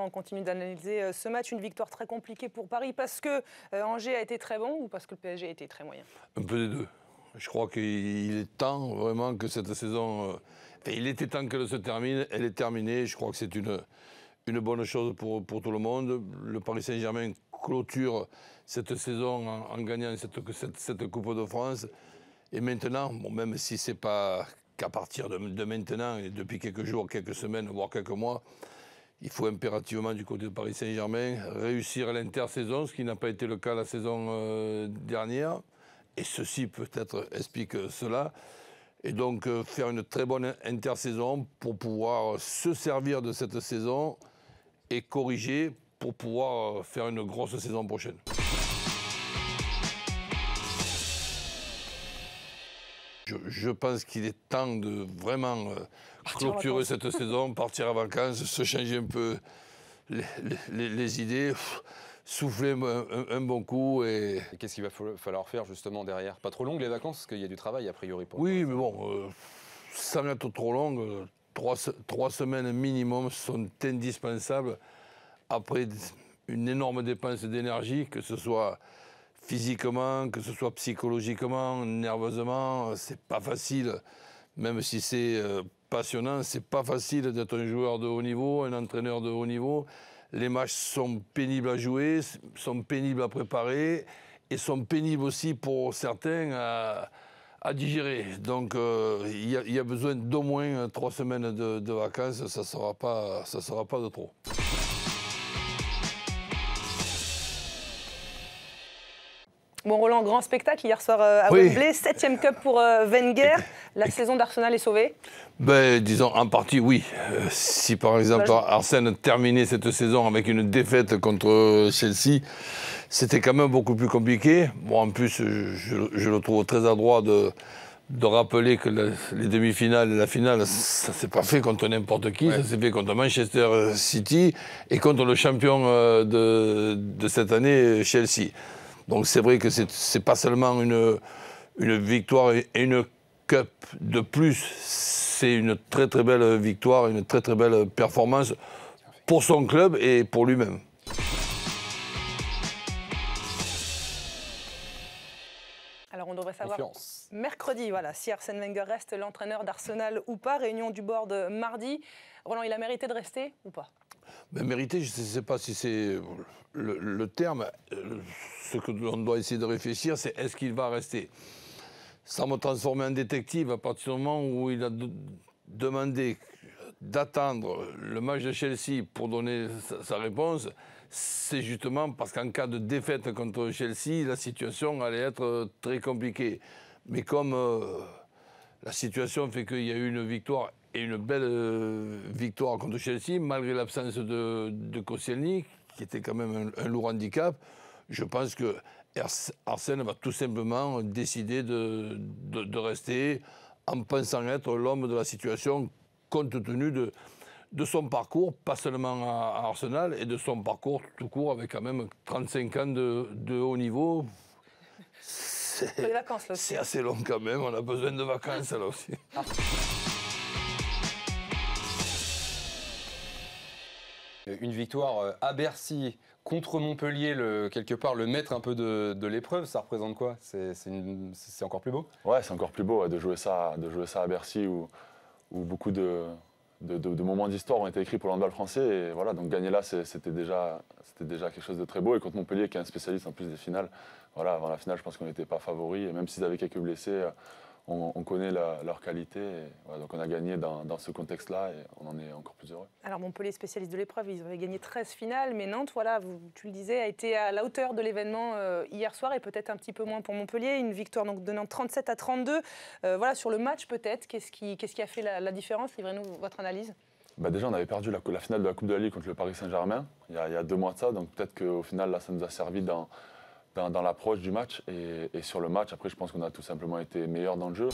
Roland, on continue d'analyser ce match. Une victoire très compliquée pour Paris parce que Angers a été très bon ou parce que le PSG a été très moyen? Un peu des deux. Je crois qu'il est temps vraiment que cette saison... il était temps qu'elle se termine. Elle est terminée. Je crois que c'est une bonne chose pour tout le monde. Le Paris Saint-Germain clôture cette saison en gagnant cette Coupe de France. Et maintenant, bon, même si ce n'est pas qu'à partir de maintenant, et depuis quelques jours, quelques semaines, voire quelques mois, il faut impérativement du côté de Paris Saint-Germain réussir l'intersaison, ce qui n'a pas été le cas la saison dernière. Et ceci peut-être explique cela. Et donc faire une très bonne intersaison pour pouvoir se servir de cette saison et corriger pour pouvoir faire une grosse saison prochaine. Je pense qu'il est temps de vraiment clôturer cette saison, partir en vacances, se changer un peu les idées, souffler un bon coup. Et qu'est-ce qu'il va falloir faire justement derrière? Pas trop longues les vacances, parce qu'il y a du travail a priori. Oui, mais bon, sans être trop longue, 3 semaines minimum sont indispensables après une énorme dépense d'énergie, que ce soit physiquement, que ce soit psychologiquement, nerveusement. C'est pas facile, même si c'est passionnant, c'est pas facile d'être un joueur de haut niveau, un entraîneur de haut niveau. Les matchs sont pénibles à jouer, sont pénibles à préparer et sont pénibles aussi pour certains à digérer. Donc il y a besoin d'au moins 3 semaines de vacances, ça sera pas de trop. Bon, Roland, grand spectacle hier soir à Wembley, 7e Cup pour Wenger. La saison d'Arsenal est sauvée? Disons, en partie, oui. Si par exemple Arsène terminait cette saison avec une défaite contre Chelsea, c'était quand même beaucoup plus compliqué. Bon, en plus, je le trouve très adroit de rappeler que les demi-finales et la finale, ça ne s'est pas fait contre n'importe qui, ouais. Ça s'est fait contre Manchester City et contre le champion de cette année, Chelsea. Donc c'est vrai que c'est pas seulement une victoire et une cup de plus, c'est une très très belle victoire, une très très belle performance pour son club et pour lui-même. Alors on devrait savoir mercredi, voilà, si Arsène Wenger reste l'entraîneur d'Arsenal ou pas. Réunion du board mardi. Roland, il a mérité de rester ou pas? Mériter, je ne sais pas si c'est le terme. Ce que l'on doit essayer de réfléchir, c'est est-ce qu'il va rester? Sans me transformer en détective, à partir du moment où il a demandé d'attendre le match de Chelsea pour donner sa réponse, c'est justement parce qu'en cas de défaite contre Chelsea, la situation allait être très compliquée. Mais comme la situation fait qu'il y a eu une victoire et une belle victoire contre Chelsea, malgré l'absence de Koscielny, qui était quand même un lourd handicap, je pense que Arsène va tout simplement décider de rester en pensant être l'homme de la situation, compte tenu de son parcours, pas seulement à Arsenal, et de son parcours tout court avec quand même 35 ans de haut niveau. C'est assez long quand même, on a besoin de vacances là aussi. Une victoire à Bercy contre Montpellier, quelque part le maître un peu de l'épreuve, ça représente quoi? C'est encore plus beau? Ouais, c'est encore plus beau de jouer ça à Bercy où beaucoup de moments d'histoire ont été écrits pour le handball français. Et voilà, donc gagner là, c'était déjà quelque chose de très beau. Et contre Montpellier, qui est un spécialiste en plus des finales, voilà, avant la finale, je pense qu'on n'était pas favoris. Et même s'ils avaient quelques blessés, on connaît leur qualité. Et voilà, donc on a gagné dans ce contexte-là et on en est encore plus heureux. Alors Montpellier, spécialiste de l'épreuve, ils avaient gagné 13 finales. Mais Nantes, voilà, tu le disais, a été à la hauteur de l'événement hier soir et peut-être un petit peu moins pour Montpellier. Une victoire donc, de Nantes 37-32. Voilà, sur le match peut-être, qu'est-ce qui a fait la différence? Livrez-nous votre analyse. Déjà, on avait perdu la finale de la Coupe de la Ligue contre le Paris Saint-Germain il y a 2 mois de ça. Donc peut-être qu'au final, là, ça nous a servi dans l'approche du match. Et sur le match, après, je pense qu'on a tout simplement été meilleurs dans le jeu.